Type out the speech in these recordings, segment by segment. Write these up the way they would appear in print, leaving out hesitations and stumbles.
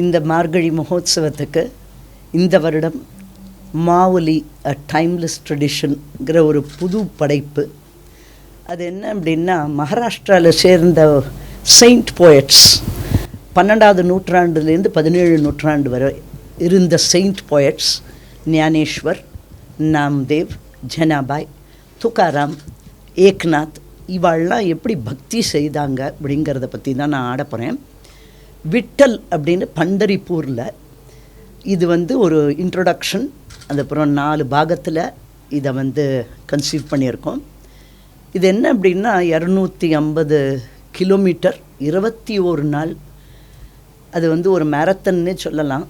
இந்த மார்கழி மகோத்சவத்துக்கு இந்த வருடம் மாவுலி அ டைம்லெஸ் ட்ரெடிஷன்ங்கிற ஒரு புது படைப்பு. அது என்ன அப்படின்னா, மகாராஷ்டிராவில் சேர்ந்த செயின்ட் போயட்ஸ் 12வது நூற்றாண்டுலேருந்து 17 நூற்றாண்டு வரை இருந்த செயின்ட் போயட்ஸ் ஞானேஸ்வர், நாம்தேவ், ஜனாபாய், துக்காராம், ஏக்நாத் இவாள்லாம் எப்படி பக்தி செய்தாங்க அப்படிங்கிறத பற்றி தான் நான் ஆட போகிறேன். விட்டல் அப்படின்னு பண்டரிப்பூரில் இது ஒரு இன்ட்ரொடக்ஷன். அதுக்கப்புறம் 4 பாகத்தில் இதை கன்சீவ் பண்ணியிருக்கோம். இது என்ன அப்படின்னா 250 கிலோமீட்டர் 21 நாள். அது ஒரு மேரத்தன்னே சொல்லலாம்.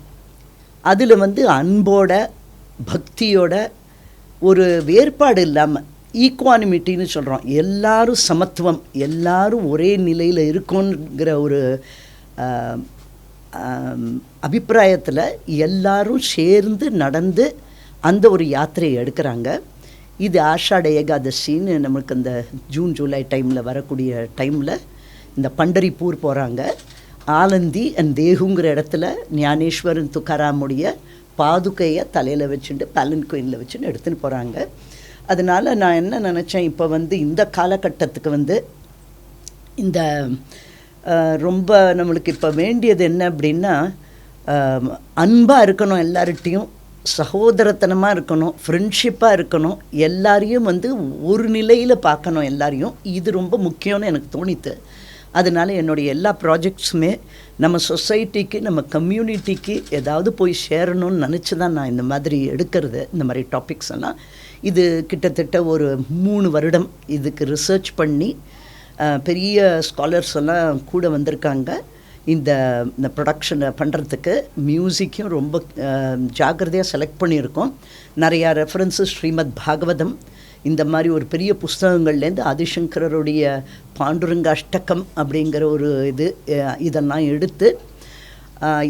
அதில் அன்போட பக்தியோட ஒரு வேறுபாடு இல்லாமல் ஈக்குவானிமிட்டின்னு சொல்கிறோம். எல்லாரும் சமத்துவம், எல்லாரும் ஒரே நிலையில் இருக்கோங்கிற ஒரு அபிப்பிராயத்தில் எல்லாரும் சேர்ந்து நடந்து அந்த ஒரு யாத்திரையை எடுக்கிறாங்க. இது ஆஷாட ஏகாதசின்னு நமக்கு அந்த ஜூன் ஜூலை டைமில் வரக்கூடிய டைமில் இந்த பண்டரிப்பூர் போகிறாங்க. ஆலந்தி அண்ட் தேகுங்கிற இடத்துல ஞானேஸ்வரன் துக்காராமுடைய பாதுகையை தலையில் வச்சுட்டு பாலன்கோயினில் வச்சுன்னு எடுத்துன்னு போகிறாங்க. அதனால் நான் என்ன நினச்சேன், இப்போ இந்த காலகட்டத்துக்கு இந்த ரொம்ப நம்மளுக்கு இப்போ வேண்டியது என்ன அப்படின்னா, அன்பாக இருக்கணும், எல்லார்கிட்டையும் சகோதரத்தனமாக இருக்கணும், ஃப்ரெண்ட்ஷிப்பாக இருக்கணும், எல்லாரையும் ஒரு நிலையில் பார்க்கணும் எல்லாரையும். இது ரொம்ப முக்கியம்னு எனக்கு தோணித்து. அதனால் என்னுடைய எல்லா ப்ராஜெக்ட்ஸுமே நம்ம சொசைட்டிக்கு, நம்ம கம்யூனிட்டிக்கு ஏதாவது போய் சேரணும்னு நினச்சி தான் நான் இந்த மாதிரி எடுக்கிறது, இந்த மாதிரி டாபிக்ஸ் எல்லாம். இது கிட்டத்தட்ட ஒரு 3 வருடம் இதுக்கு ரிசர்ச் பண்ணி பெரிய ஸ்காலர்ஸ் எல்லாம் கூட வந்திருக்காங்க இந்த ப்ரொடக்ஷனை பண்ணுறதுக்கு. மியூசிக்கையும் ரொம்ப ஜாக்கிரதையாக செலக்ட் பண்ணியிருக்கோம். நிறையா ரெஃபரன்ஸஸ் ஸ்ரீமத் பாகவதம் இந்த மாதிரி ஒரு பெரிய புஸ்தகங்கள்லேருந்து ஆதிசங்கரருடைய பாண்டுரங்க அஷ்டகம் அப்படிங்கிற ஒரு இதெல்லாம் எடுத்து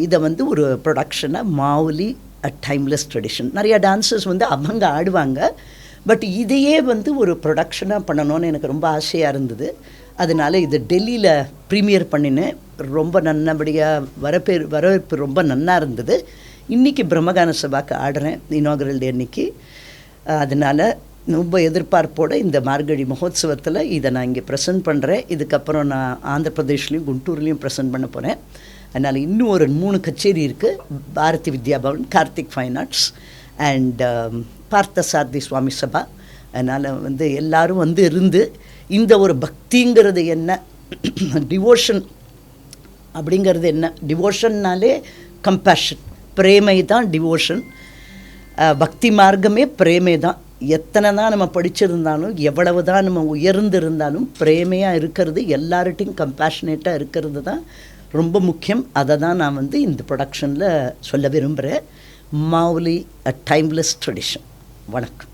இதை ஒரு ப்ரொடக்ஷனை மாவுலி அ டைம்லெஸ் ட்ரெடிஷன். நிறையா டான்ஸர்ஸ் அவங்க ஆடுவாங்க. பட் இதையே ஒரு ப்ரொடக்ஷனாக பண்ணணும்னு எனக்கு ரொம்ப ஆசையாக இருந்தது. அதனால் இது டெல்லியில் ப்ரீமியர் பண்ணினேன். ரொம்ப நல்லபடியாக வரவேற்பு ரொம்ப நல்லா இருந்தது. இன்றைக்கி பிரம்மகான சபாக்கு ஆடுறேன் இனாகரல் டே அன்றைக்கி. அதனால் ரொம்ப எதிர்பார்ப்போடு இந்த மார்கழி மகோத்சவத்தில் இதை நான் இங்கே ப்ரெசென்ட் பண்ணுறேன். இதுக்கப்புறம் நான் ஆந்திர பிரதேஷ்லேயும் குண்டூர்லேயும் ப்ரெசென்ட் பண்ண போகிறேன். அதனால் இன்னும் ஒரு 3 கச்சேரி இருக்குது. Bharathi Vidya Bhavan, Karthik fine arts and Parthasarathy Swami Sabha. அதனால் எல்லோரும் இருந்து இந்த ஒரு பக்திங்கிறது என்ன, டிவோஷன் அப்படிங்கிறது என்ன, டிவோஷன்னாலே கம்பேஷன், பிரேமை தான் டிவோஷன். பக்தி மார்க்கமே பிரேமை தான். எத்தனை தான் நம்ம படிச்சிருந்தாலும், எவ்வளவு தான் நம்ம உயர்ந்திருந்தாலும், பிரேமையாக இருக்கிறது, எல்லார்ட்டையும் கம்பேஷனேட்டாக இருக்கிறது தான் ரொம்ப முக்கியம். அதை தான் நான் இந்த ப்ரொடக்ஷனில் சொல்ல விரும்புகிறேன். மாவுலி அ டைம்லெஸ் ட்ரெடிஷன். வணக்கம்.